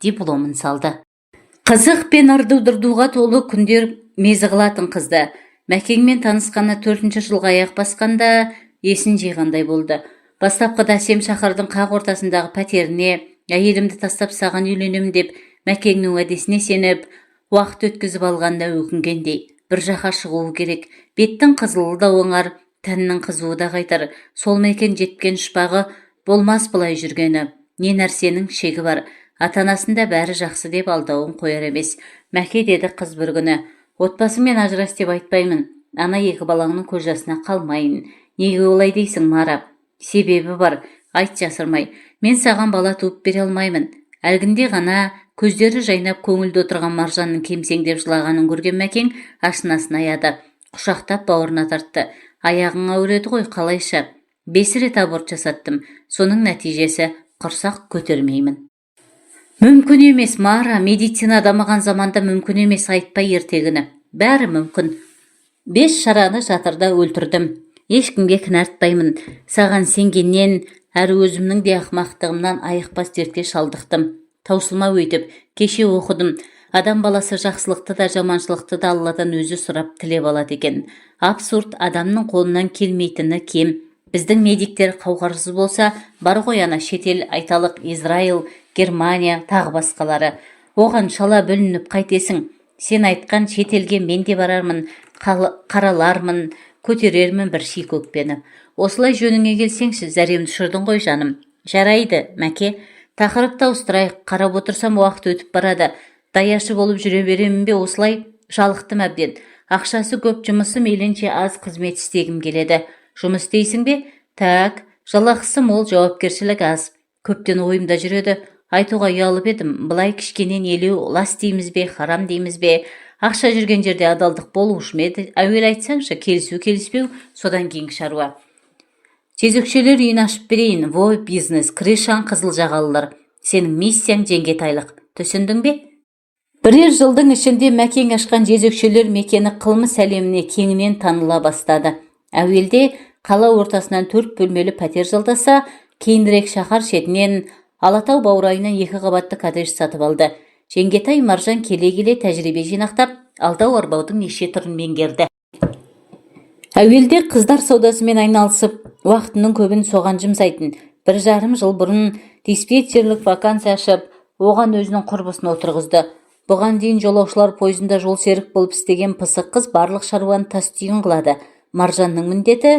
дипломын салды. Қызық пен ырду-дырдуға толы күндер мезі қылатын қызды. Мәкеңмен танысқаны 4-ші жылға аяқ басқанда есін жиғандай болды. Бастапқыда Әсем шаһардың қақ ортасындағы пәтеріне әйелімді тастап саған үйленем деп Мәкеңнің уәдесіне сеніп, уақыт өткізіп алғанда өкінгендей. Бір жаққа шығуы керек. Беттің қызылы да оңар, тәннің қызуы да қайтар. Сол ма екен жеткен шпағы, болмас бұлай жүргені. Не нәрсенің шегі бар. Ата-анасында бәрі жақсы деп алдауын қояр емес. Мәке, деді қыз бір күні. Отбасымен ажырас деп айтпаймын. Ана 2 балаңның көз жасына қалмайын. Неге олай дейсің, Мара? Себебі бар, айт жасырмай. Мен саған бала туып бере алмаймын. Әлгінде ғана көздері жайнап көңілді отырған Маржанның кемсеңдеп жылағанын көрген Мәкең ашынасын аяды. Құшақтап бауырына тартты. Аяғың ауыреді ғой, қалайша? 5 рет аборт жасаттым. Соның нәтижесі құрсақ көтермеймін. Мүмкін емес, Мара, медицина дамыған заманда мүмкін емес, айтпай ертегіні. Бәрі мүмкін. 5 шараны жатырда өлтірдім. Ешкімге кінәртпаймын. Саған сенгеннен, әрі өзімнің де ақмақтығымнан айықпас дертке шалдықтым. Таусылма өйтіп, кеше оқыдым. Адам баласы жақсылықты да жаманшылықты да Алладан өзі сұрап тілеп алады екен. Абсурд, адамның қолынан келмейтіні кем. Біздің медиктер қауқарсыз болса, бар ғой ана шетел, айталық Израил, Германия, тағы басқалары. Оған шала бүлініп қайтесің. Сен айтқан шетелге мен де барармын, қаралармын, көтерермін бір ши көкпені. Осылай жөніңе келсеңші, зәремді ұшырдың ғой жаным. Жарайды, Мәке, тақырыпты ауыстырайық. Қарап отырсам уақыт өтіп барады. Даяшы болып жүре беремін бе осылай? Жалықтым әбден. Ақшасы көп, жұмысы мейлінше аз қызмет істегім келеді. Жұмыс дейсің бе? Так, жалақысы мол, жауапкершілік аз. Көптен ойымда жүреді. Айтуға ұялып едім. Былай кішкенен елеу, лас дейміз бе, харам дейміз бе? Ақша жүрген жерде адалдық болушы ма еді? Әуел айтсаңшы, келісу келіспеу, содан кейінгі шаруа. Жезөкшелер үйін ашып берейін. Вой, бизнес, крышаң қызыл жағалылар. Сенің миссияң жеңгетайлық. Түсіндің бе? Бірер жылдың ішінде Мәкең ашқан жезөкшелер мекені қылмыс әлеміне кеңінен таныла бастады. Әуелде қала ортасынан 4 бөлмелі пәтер жалдаса, кейінірек шаһар шетінен Алатау баурайынан 2 қабатты коттедж сатып алды. Жеңгетай Маржан келе-келе тәжірибе жинақтап, алдау арбаудың неше түрін меңгерді. Әуелде қыздар саудасымен айналысып, уақытының көбін соған жұмсайтын. 1,5 жыл бұрын диспетчерлік вакансия ашып, оған өзінің құрбысын отырғызды. Бұған дейін жолаушылар пойызында жол серік болып істеген пысық қыз барлық шаруаны тас түйін қылады. Маржанның міндеті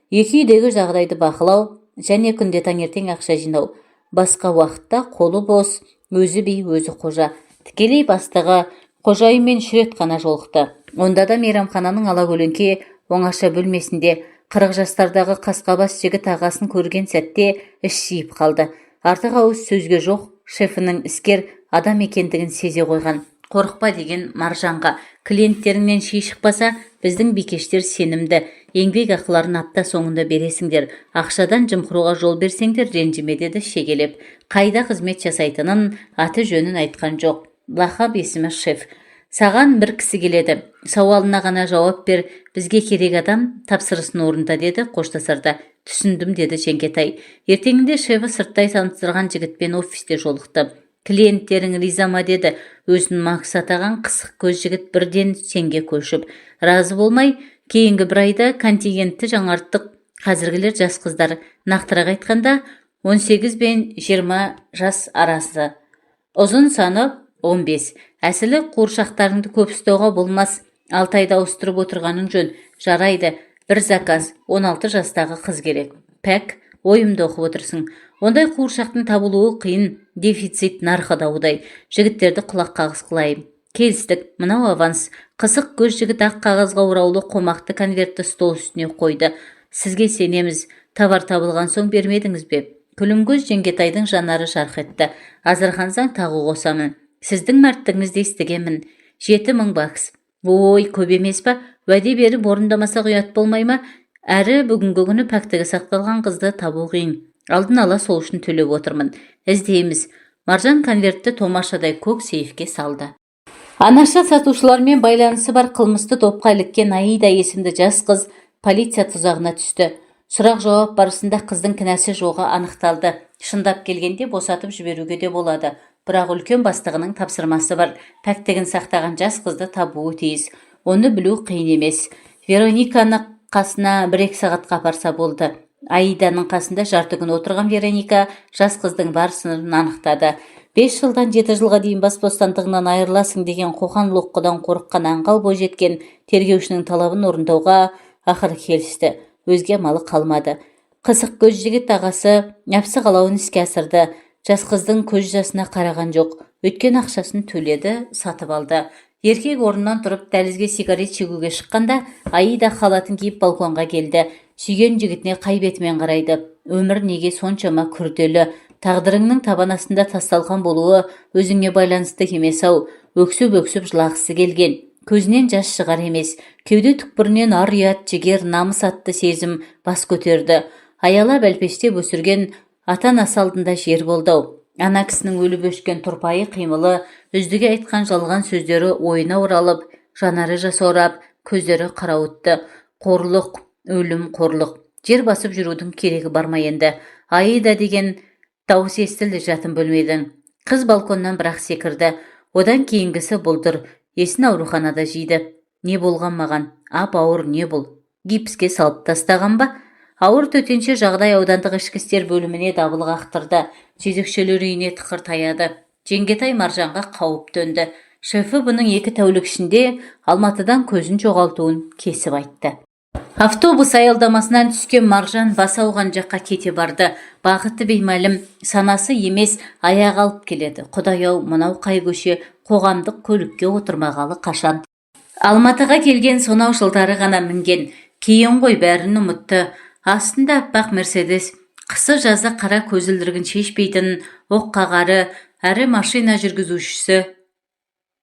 екі үйдегі жағдайды бақылау және күнде таңертең ақша жинау. Басқа уақытта қолы бос, өзі би, өзі қожа. Тікелей бастығы қожайынмен 3 рет қана жолықты. Онда да мейрамхананың алакөлеңке оңаша бөлмесінде 40 жастардағы қасқабас жігіт ағасын көрген сәтте іш жиып қалды. Артық ауыз сөзге жоқ, шефінің іскер адам екендігін сезе қойған. Қорықпа деген Маржанға. Клиенттеріңнен ши шықпаса, біздің бикештер сенімді. Еңбек ақыларын апта соңында бересіңдер. Ақшадан жымқыруға жол берсеңдер ренжіме, деді шегелеп. Қайда қызмет жасайтынын, аты жөнін айтқан жоқ. Лақап есімі шеф. Саған бір кісі келеді. Сауалына ғана жауап бер. Бізге керек адам, тапсырысын орында, деді қоштасарда. Түсіндім, деді Жеңгетай. Ертеңінде шефі сырттай таныстырған жігітпен офисте жолықты. Клиенттерің риза ма, деді. Өзін Макс атаған қысық көз жігіт бірден сенге көшіп. Разы болмай, кейінгі бір айда контингентті жаңарттық. Қазіргілер жас қыздар. Нақтырақ айтқанда 18 бен 20 жас арасы. Ұзын саны 15. Әсілі қуыршақтарыңды көп ұстауға болмас. 6 айда ауыстырып отырғаның жөн. Жарайды. Бір заказ. 16 жастағы қыз керек. Пәк, ойымды оқып отырсың. Ондай қуыршақтың табылуы қиын. Дефицит нарқы даудай. Жігіттерді құлақ қағыс қылайын. Келістік. Мынау аванс. Қысық көз жігіт ақ қағазға ораулы қомақты конвертті стол үстіне қойды. Сізге сенеміз. Товар табылған соң бермедіңіз бе? Күлімгөз Жеңгетайдың жанары жарқ етті. Азырхансаң тағы қосамын. Сіздің мәрттігіңізді естігенмін. 7,000 бакс. Ой, көп емес па? Уәде беріп орындамасақ ұят болмай ма? Әрі бүгінгі күні пәктігі сақталған қызды табу қиын. Алдын ала сол үшін төлеп отырмын. Іздейміз. Маржан конвертті томашадай көк сейфке салды. Анаша сатушылармен байланысы бар қылмысты топқа іліккен Аида есімді жас қыз полиция тұзағына түсті. Сұрақ жауап барысында қыздың кінәсі жоғы анықталды. Шындап келгенде босатып жіберуге де болады. бірақ үлкен бастығының тапсырмасы бар. Пәктігін сақтаған жас қызды табуы тиіс. Оны білу қиын емес. Верониканы қасына 1-2 сағатқа апарса болды. Аиданың қасында жарты күн отырған Вероника жас қыздың бар сырын анықтады. 5 жылдан 7 жылға дейін бас бостандығынан айырыласың деген қоқан-лоққыдан қорыққан аңғал бойжеткен тергеушінің талабын орындауға ақыры келісті. Өзге амалы қалмады. Қысық көз жігіт ағасы нәпсі қалауын іске асырды. Жас қыздың көз жасына қараған жоқ. Өткен ақшасын төледі, сатып алды. Еркек орнынан тұрып дәлізге сигарет шегуге шыққанда Аида халатын киіп балконға келді. Сүйген жігітіне қай бетімен қарайды. Өмір неге соншама күрделі? Тағдырыңның табан астында тасталған болуы өзіңе байланысты емес-ау. Өксіп-өксіп жылағысы келген. Көзінен жас шығар емес. Кеуде түкпірінен ар ұят, жігер, намыс атты сезім бас көтерді. Аялап әлпештеп өсірген ата-анасы алдында жер болды. Ана кісінің өліп өшкен тұрпайы қимылы, үздіге айтқан жалған сөздері ойына оралып, жанары жасаурап, көздері қарауытты. Қорлық, өлім, қорлық. Жер басып жүрудің керегі бар ма енді? Аида деген дауыс естілді жатын бөлмеден. Қыз балконнан бірақ секірді. Одан кейінгісі бұлдыр. Есін ауруханада жиды. Не болған маған? Ауыр не бұл? Гипске салып тастаған ба? Ауыр төтенше жағдай аудандық ішкі істер бөліміне дабыл қақтырды. Жезөкшелер үйіне тықыр таяды. Жеңгетай Маржанға қауіп төнді. Шефі бұның 2 тәулік ішінде Алматыдан көзін жоғалтуын кесіп айтты. Автобус аялдамасынан түскен Маржан бас ауған жаққа кете барды. Бағыты беймәлім, санасы емес, аяқ алып келеді. Құдай-ау, мынау қай көше, қоғамдық көлікке отырмағалы қашан. Алматыға келген сонау жылдары ғана мінген. Кейін ғой бәрін ұмытты. Астында аппақ Мерседес, қысы жазы қара көзілдірігін шешпейтін, оққағары, әрі машина жүргізушісі.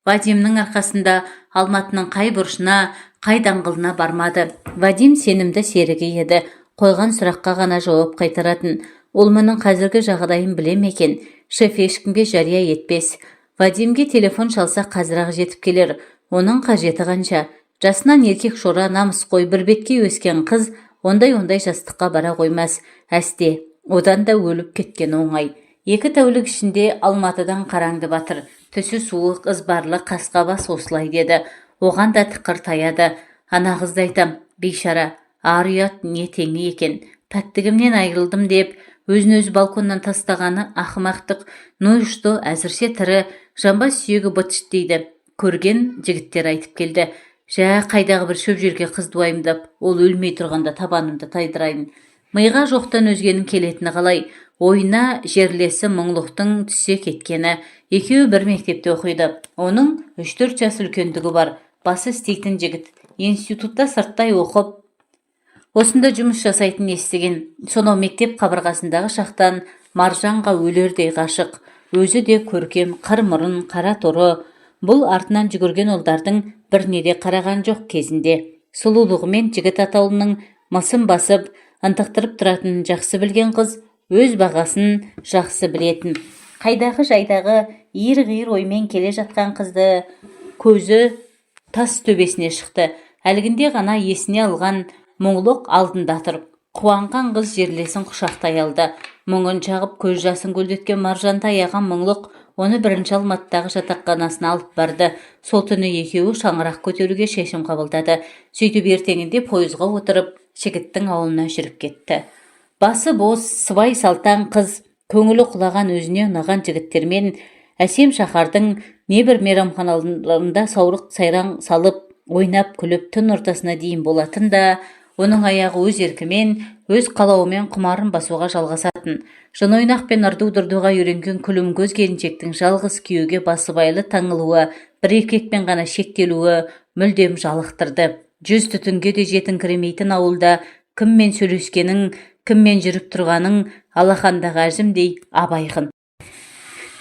Вадимнің арқасында Алматының қай бұрышына, қай даңғылына бармады. Вадим сенімді серігі еді. Қойған сұраққа ғана жауап қайтаратын. Ол мұның қазіргі жағдайын біле ме екен? Шеф ешкімге жария етпес. Вадимге телефон шалса қазір-ақ жетіп келер. Оның қажеті қанша? Жасынан еркек шора, намыс қой, бір бетке өскен қыз ондай жастыққа бара қоймас. Әсте, одан да өліп кеткен оңай. 2 тәулік ішінде Алматыдан қараңды батыр. Түсі суық, ызбарлы, қасқа бас осылай деді. Оған да тықыр таяды. Ана қызды айтам, бейшара, ар ұят не теңі екен. Пәктігімнен айырылдым деп, өзін-өзі балконнан тастағаны ақымақтық. Нойшты әзірше тірі, жамбас сүйегі бытшыт дейді. Көрген жігіттер айтып келді. Жә, қайдағы бір шөп жерге қыз дуайымдап, ол өлмей тұрғанда табанымды тайдырайын. Миға жоқтан өзгенің келетіні қалай? Ойына жерлесі мұңлықтың түсе кеткені. Екеуі бір мектепте оқиды. Оның 3-4 жас үлкендігі бар. Басы істейтін жігіт. Институтта сырттай оқып, осында жұмыс жасайтын естіген. Сонау мектеп қабырғасындағы шақтан Маржанға өлердей ғашық. Өзі де көркем, қыр мұрын, қара торы. Бұл артынан жүгірген ұлдардың біріне де қараған жоқ кезінде. Сұлулығымен жігіт атаулының мысын басып, ынтықтырып тұратын жақсы білген қыз өз бағасын жақсы білетін. Қайдағы жайдағы иір-ғиыр оймен келе жатқан қызды көзі тас төбесіне шықты. Әлгінде ғана есіне алған мұңлық алдында тұрып, қуанған қыз жерлесін құшақтай алды. Мұңын жағып көз жасын көлдеткен Маржанды аяған мұңлық оны 1-ші Алматыдағы жатақханасына алып барды. Сол түні екеуі шаңырақ көтеруге шешім қабылдады. Сөйтіп ертеңінде пойызға отырып, жігіттің ауылына жүріп кетті. Басы бос, сыбай салтан қыз, көңілі құлаған өзіне ұнаған жігіттермен әсем шаһардың небір мейрамханаларында саурық сайран салып, ойнап күліп түн ортасына дейін болатын да, оның аяғы өз еркімен, өз қалауымен құмарын басуға жалғасатын. Жын ойнақпен ырду-дырдуға үйренген күлім көз келіншектің жалғыз күйеуге басыбайлы таңылуы, бір еркекпен ғана шектелуі мүлдем жалықтырды. 100 түтінге де жетіңкіремейтін ауылда кіммен сөйлескенің, кіммен жүріп тұрғаның алақандағы әжімдей абайғын.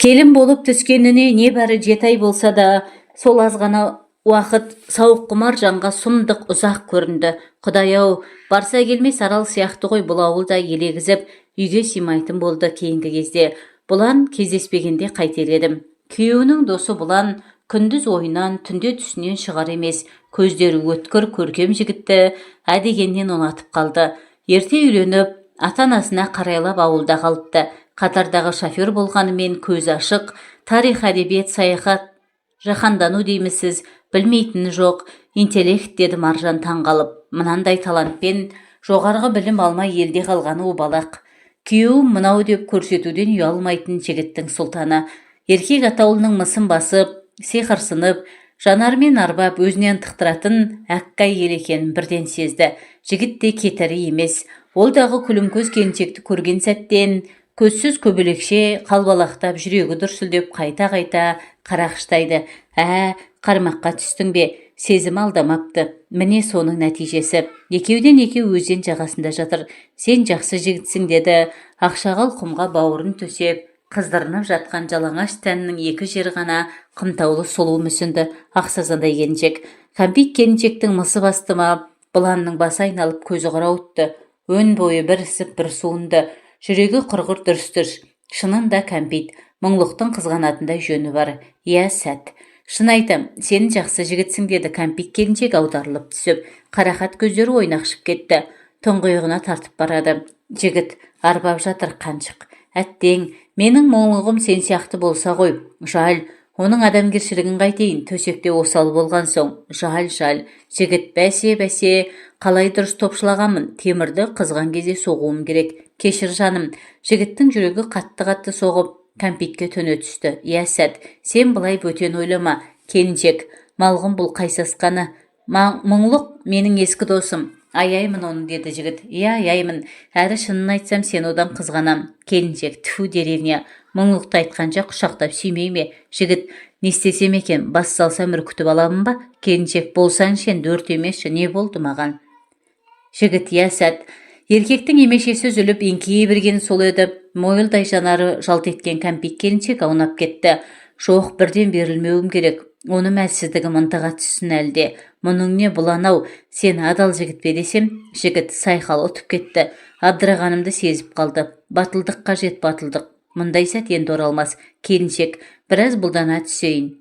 Келін болып түскеніне небәрі 7 ай болса да, сол аз ғана уақыт сауық құмар жанға сұмдық ұзақ көрінді. Құдай-ау, барса келмес арал сияқты ғой бұл ауылда елегізіп, үйге сыймайтын болды кейінгі кезде. Бұлан кездеспегенде қайтер едім. Күйеуінің досы Бұлан күндіз ойынан, түнде түсінен шығар емес. Көздері өткір, көркем жігітті әдегеннен ұнатып қалды. Ерте үйленіп, ата-анасына қарайлап ауылда қалыпты. Қатардағы шофер болғанымен көзі ашық, тарих, әдебиет, саяхат, жаһандану деймісіз, білмейтіні жоқ, интеллект, деді Маржан таңғалып. Мынандай талантпен жоғарғы білім алмай елде қалғаны обалақ. Күйеуім мынау деп көрсетуден ұялмайтын жігіттің сұлтаны. Еркек атаулының мысын басып, сиқырсынып, жанармен арбап өзінен тықтыратын әккай ел екенін бірден сезді. Жігіт те кетірі емес. Ол дағы күлімкөз келіншекті көрген сәттен көзсіз көбелекше қалбалақтап, жүрегі дүрсілдеп қайта-қайта қарақштайды. Қармаққа түстің бе? Сезім алдамапты. Міне соның нәтижесі. Екеуден екеу өзен жағасында жатыр. Сен жақсы жігітсің, деді. Ақшағал құмға бауырын төсеп, қыздырынып жатқан жалаңаш тәнінің екі жері ғана қымтаулы сұлу мүсінді ақсазадай келіншек. Кәмпит келіншектің мысы бастыма, бұланның басы айналып көзі қырауытты. Өн бойы бір ісіп бір суынды. Жүрегі құрғыр дүрс-дүрс. Шынында кәмпит, мұңлықтың қызғанатындай жөні бар. Иә, сәт. Шын айтам, сен жақсы жігітсің, деді кәмпит келіншек аударылып түсіп. Қарақат көздері ойнақшып кетті. Тұңғиығына тартып барады. Жігіт арбап жатыр қаншық. Әттең, менің мұңлығым сен сияқты болса ғой. Жал, оның адамгершілігін қайтейін, төсекте осал болған соң. Жал. Жігіт, бәсе, қалай дұрыс топшылағанмын. Темірді қызған кезде соғуым керек. Кешір жаным. Жігіттің жүрегі қатты соғып, кәмпитке төне түсті. Иә, сәт, сен былай бөтен ойлама. Келіншек, малғын бұл қайсасқаны. Мұңлық менің ескі досым. Аяймын оны, деді жігіт. Иә, аяймын. Әрі шынын айтсам, сен одан қызғанам. Келіншек, тфу, деревня. Мұңлықты айтқанша құшақтап сүймей ме? Жігіт, не істесем екен, бас салсам үркітіп аламын ба? Келіншек, болсаң шен дөрт емесші, не болды маған? Жігіт, иә, сәт. Еркектің емешесі үзіліп еңкейе берген сол еді. Мойылдай жанары жалт еткен кәмпит келіншек аунап кетті. Жоқ, бірден берілмеуім керек. Оны әлсіздігім ынтыға түссін әлде. Мұның не бұланау, сен адал жігіт пе десем, жігіт сайқал ұтып кетті. Абдырағанымды сезіп қалды. Батылдық қажет, батылдық. Мұндай сәт енді оралмас. Келіншек, біраз бұлдана түсейін.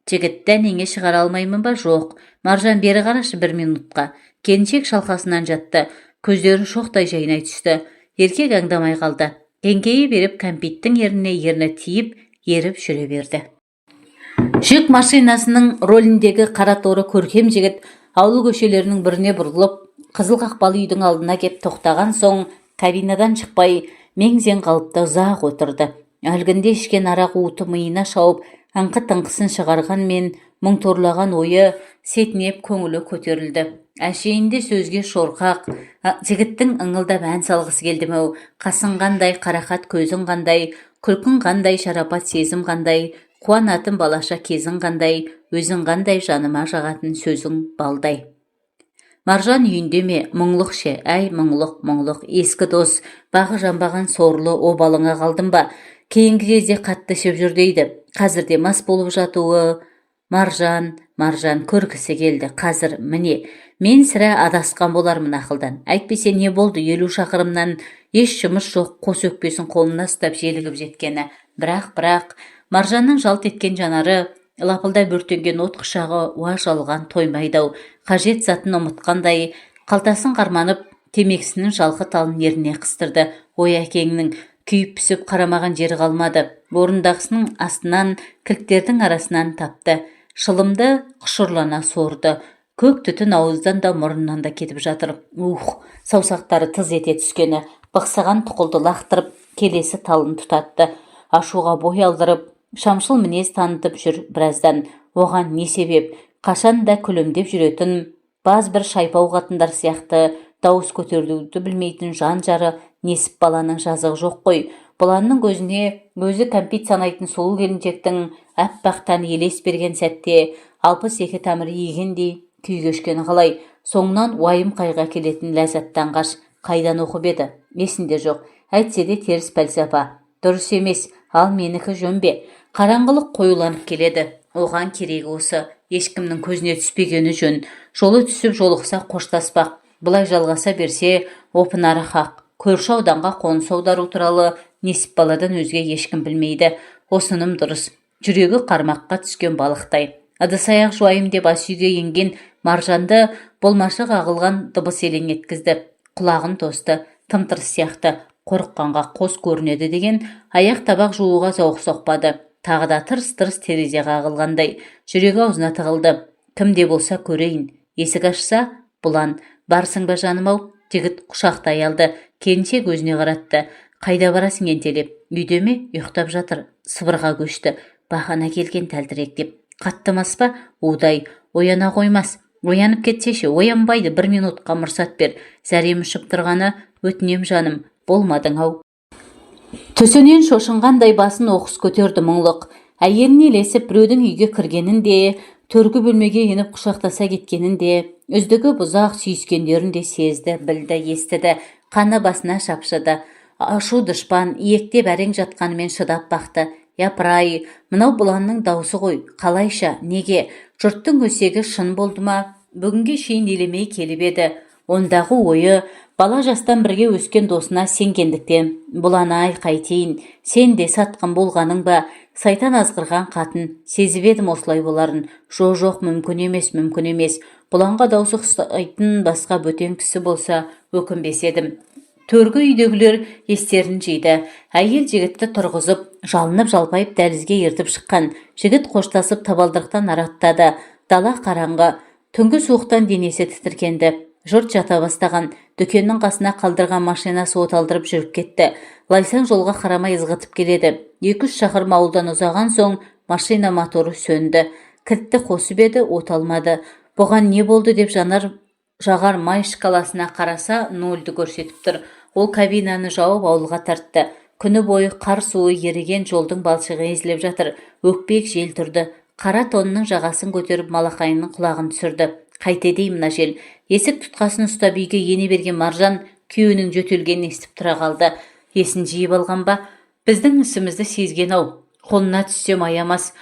Жігіт, дәнеңе шығара алмаймын ба? Жоқ. Маржан, бері қарашы 1 минутқа. Келіншек шалқасынан жатты. Көздері шоқтай жайнай түсті. Еркек аңдамай қалды. Еңкейе беріп кәмпиттің ерні тиіп, еріп жүре берді. Жүк машинасының рөліндегі қара торы көркем жігіт ауыл көшелерінің біріне бұрылып, қызыл қақпалы үйдің алдына кеп тоқтаған соң, кабинадан шықпай, мең-зең қалыпта ұзақ отырды. Әлгінде ішкен арақ уыты миына шауып, аңқы-тыңқысын шығарғанмен, мұңторлаған ойы сетінеп көңілі көтерілді. Әшейінде сөзге шорқақ, жігіттің ыңылдап ән салғысы келді-мәу. Қасың қандай, қарақат көзің қандай, күлкің қандай, шарапат сезім қандай, қуанатын балаша кезің қандай, өзің қандай, жаныма жағатын сөзің балдай. Маржан үйінде ме? Мұңлық ше? Әй, мұңлық, ескі дос, бағы жанбаған сорлы обалыңа қалдым ба? Кейінгі кезде қатты ішіп жүр дейді. Қазірде мас болып жатуы. Маржан көргісі келді. Қазір міне, мен сірә адасқан болармын ақылдан. Әйтпесе не болды, 50 шақырымнан еш жұмыс жоқ, қос өкпесін қолына ұстап желігіп жеткені. Бірақ Маржанның жалт еткен жанары, лапылдай бүртенген от құшағы уаж алған тоймайдау. Қажет затын ұмытқандай, қалтасын қарманып, темекісінің жалқы талын еріне қыстырды. Ой, әкеңнің күйіп пісіп қарамаған жері қалмады. Орындағысының астынан, кілттердің арасынан тапты. Шылымды құшырлана сорды. Көк түтін ауыздан да мұрыннан да кетіп жатыр. Саусақтары тыз ете түскені, бықсаған тұқылды лақтырып, келесі талын тұтатты. Ашуға бой алдырып, шамшыл мінез танытып жүр біраздан. Оған не себеп? Қашан да күлімдеп жүретін, баз бір шайпау қатындар сияқты дауыс көтеруді білмейтін жан-жары несіп баланың жазығы жоқ қой. Бұланның көзіне өзі кәмпит санайтын сұлу келіншектің әппақтан елес берген сәтте 62 тамыры егендей күй кешкені қалай. Соңынан уайым қайға келетін ләззаттан қаш. Қайдан оқып еді? Есінде жоқ. Әйтсе де теріс пәлсапа. Дұрыс емес, ал менікі жөн бе? Қараңғылық қоюланып келеді. Оған керегі осы. Ешкімнің көзіне түспегені жөн. Жолы түсіп жолықса қоштаспақ. Бұлай жалғаса берсе, опынары хақ. Көрші ауданға қоныс аудару туралы несіп баладан өзге ешкім білмейді. Осыным дұрыс. Жүрегі қармаққа түскен балықтай. Ыдыс-аяқ жуайым деп ас үйге енген Маржанды болмашы қағылған дыбыс елең еткізді. Құлағын тосты. Тымтырыс сияқты. қорыққанға қос көрінеді деген аяқ табақ жууға зауық соқпады. Тағы да тырс-тырс терезе қағылғандай жүрегі аузына тығылды. Кімде болса көрейін. Есік ашса, бұлан. Барсың ба жаным-ау? Жігіт құшақтай алды. Келіншек өзіне қаратты. Қайда барасың ентелеп? Үйде ме? Ұйықтап жатыр. Сыбырға көшті. Бағана келген тәлтіректеп. Қаттымас па? Удай. Ояна қоймас. Оянып кетсеші, оянбайды. 1 минутқа мұрсат бер. Зәрем ұшып тұрғаны, өтінем жаным. Болмадың-ау. Түсінен шошынғандай басын оқыс көтерді мұңлық. Әйеліне ілесіп біреудің үйге кіргенін де, төргі бөлмеге еніп құшақтаса кеткенін де, үздігі бұзақ сүйіскендерін де сезді, білді, естіді. Қаны басына шапшыды. Ашу дұшпан, иектеп әрең жатқанымен шыдап бақты. Япыр-ай, мынау бұланның даусы ғой. Қалайша, неге? Жұрттың өсегі шын болды ма? Бүгінге шейін елемей келіп еді. Ондағы ойы, бала жастан бірге өскен досына сенгендіктен. Бұлан-ай, қайтейін, сен де сатқын болғаның ба? Сайтан азғырған қатын, сезіп едім осылай боларын. Жоқ, мүмкін емес. Бұланға даусы ұқсайтын басқа бөтен кісі болса, өкінбес едім. Төргі үйдегілер естерін жиды. Әйел жігітті тұрғызып, жалынып-жалпайып дәлізге ертіп шыққан. Жігіт қоштасып табалдырықтан араттады. Дала қараңғы. Түнгі суықтан денесі тітіркенді. Жұрт жата бастаған. Дүкеннің қасына қалдырған машинасы оталдырып жүріп кетті. Лайсаң жолға қарамай ызғытып келеді. 2-3 шақырым ауылдан ұзаған соң машина моторы сөнді. Кілтті қосып еді, оталмады. Бұған не болды деп жағар май шкаласына қараса, 0-ді көрсетіп тұр. Ол кабинаны жауып ауылға тартты. Күні бойы қар суы еріген жолдың балшығы езіліп жатыр. Өкпек жел тұрды. Қара тонның жағасын көтеріп малақайының құлағын түсірді. Қайтеді мына жел. Есік тұтқасын ұстап үйге ене берген Маржан күйеуінің жөтелгенін естіп тұра қалды. Есін жиып алған ба? Біздің ісімізді сезген-ау. Қолына түссем аямас.